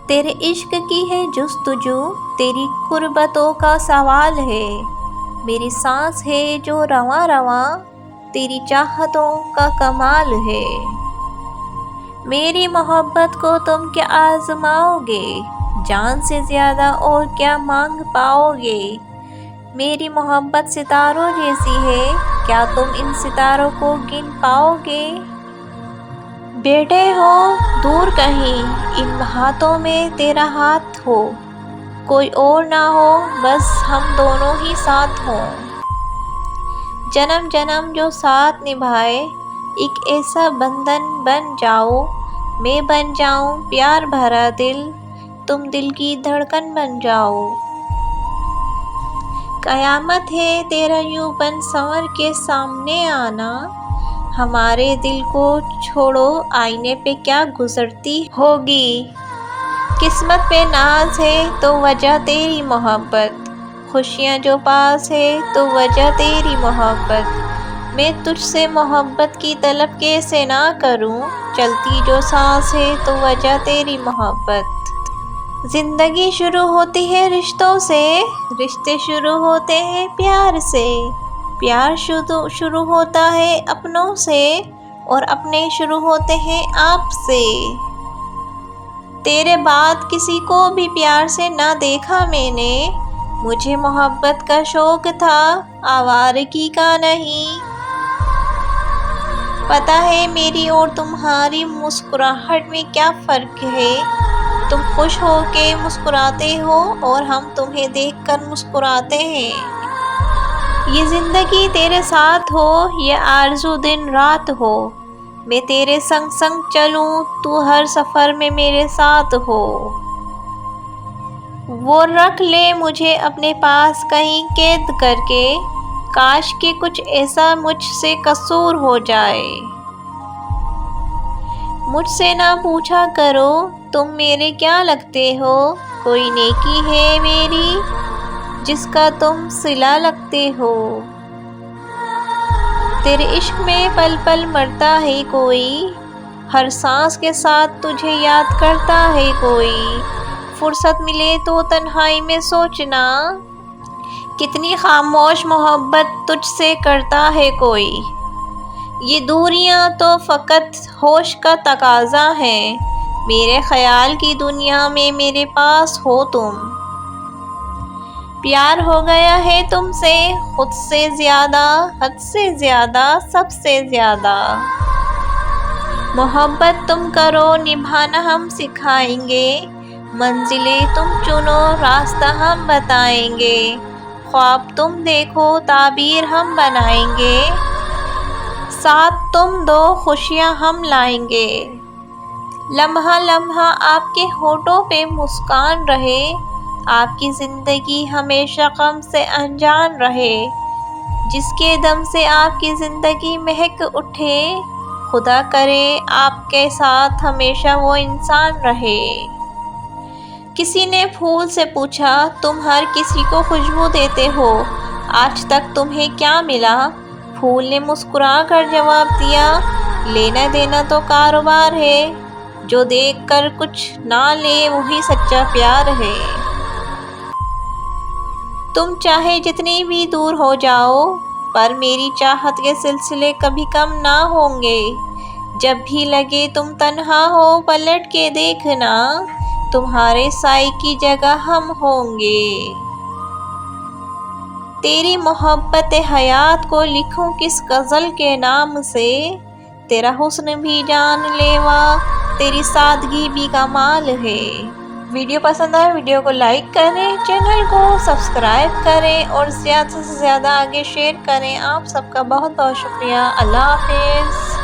تیرے عشق کی ہے جستجو، تیری قربتوں کا سوال ہے، میری سانس ہے جو رواں رواں، تیری چاہتوں کا کمال ہے۔ میری محبت کو تم کیا آزماؤ گے، جان سے زیادہ اور کیا مانگ پاؤ گے۔ میری محبت ستاروں جیسی ہے، کیا تم ان ستاروں کو گن پاؤ گے۔ بیٹھے ہو دور کہیں، ان ہاتھوں میں تیرا ہاتھ ہو، کوئی اور نہ ہو بس ہم دونوں ہی ساتھ ہوں۔ جنم جنم جو ساتھ نبھائے، ایک ایسا بندھن بن جاؤ، میں بن جاؤں پیار بھرا دل، تم دل کی دھڑکن بن جاؤ۔ قیامت ہے تیرا یوں بن سنور کے سامنے آنا، ہمارے دل کو چھوڑو آئینے پہ کیا گزرتی ہوگی۔ قسمت پہ ناز ہے تو وجہ تیری محبت، خوشیاں جو پاس ہے تو وجہ تیری محبت۔ میں تجھ سے محبت کی طلب کیسے نہ کروں، چلتی جو سانس ہے تو وجہ تیری محبت۔ زندگی شروع ہوتی ہے رشتوں سے، رشتے شروع ہوتے ہیں پیار سے، پیار شروع ہوتا ہے اپنوں سے، اور اپنے شروع ہوتے ہیں آپ سے۔ تیرے بعد کسی کو بھی پیار سے نہ دیکھا میں نے، مجھے محبت کا شوق تھا آوارگی کا نہیں۔ پتہ ہے میری اور تمہاری مسکراہٹ میں کیا فرق ہے، تم خوش ہو کے مسکراتے ہو اور ہم تمہیں دیکھ کر مسکراتے ہیں۔ یہ زندگی تیرے ساتھ ہو، یہ آرزو دن رات ہو، میں تیرے سنگ سنگ چلوں، تو ہر سفر میں میرے ساتھ ہو۔ وہ رکھ لے مجھے اپنے پاس کہیں قید کر کے، کاش کہ کچھ ایسا مجھ سے قصور ہو جائے۔ مجھ سے نہ پوچھا کرو تم میرے کیا لگتے ہو، کوئی نیکی ہے میری جس کا تم صلہ لگتے ہو۔ تیرے عشق میں پل پل مرتا ہے کوئی، ہر سانس کے ساتھ تجھے یاد کرتا ہے کوئی۔ فرصت ملے تو تنہائی میں سوچنا، کتنی خاموش محبت تجھ سے کرتا ہے کوئی۔ یہ دوریاں تو فقط ہوش کا تقاضا ہے، میرے خیال کی دنیا میں میرے پاس ہو تم۔ پیار ہو گیا ہے تم سے خود سے زیادہ، حد سے زیادہ سب سے زیادہ۔ محبت تم کرو نبھانا ہم سکھائیں گے، منزلیں تم چنو راستہ ہم بتائیں گے، خواب تم دیکھو تعبیر ہم بنائیں گے، ساتھ تم دو خوشیاں ہم لائیں گے۔ لمحہ لمحہ آپ کے ہونٹوں پہ مسکان رہے، آپ کی زندگی ہمیشہ غم سے انجان رہے، جس کے دم سے آپ کی زندگی مہک اٹھے، خدا کرے آپ کے ساتھ ہمیشہ وہ انسان رہے۔ کسی نے پھول سے پوچھا تم ہر کسی کو خوشبو دیتے ہو، آج تک تمہیں کیا ملا، پھول نے مسکرا کر جواب دیا، لینا دینا تو کاروبار ہے، جو دیکھ کر کچھ نہ لے وہی سچا پیار ہے۔ تم چاہے جتنی بھی دور ہو جاؤ، پر میری چاہت کے سلسلے کبھی کم نہ ہوں گے، جب بھی لگے تم تنہا ہو پلٹ کے دیکھنا، تمہارے سائے کی جگہ ہم ہوں گے۔ تیری محبت حیات کو لکھوں کس غزل کے نام سے، تیرا حسن بھی جان لیوا، تیری سادگی بھی کمال ہے۔ ویڈیو پسند آئے ویڈیو کو لائک کریں، چینل کو سبسکرائب کریں اور زیادہ سے زیادہ آگے شیئر کریں۔ آپ سب کا بہت بہت شکریہ۔ اللہ حافظ۔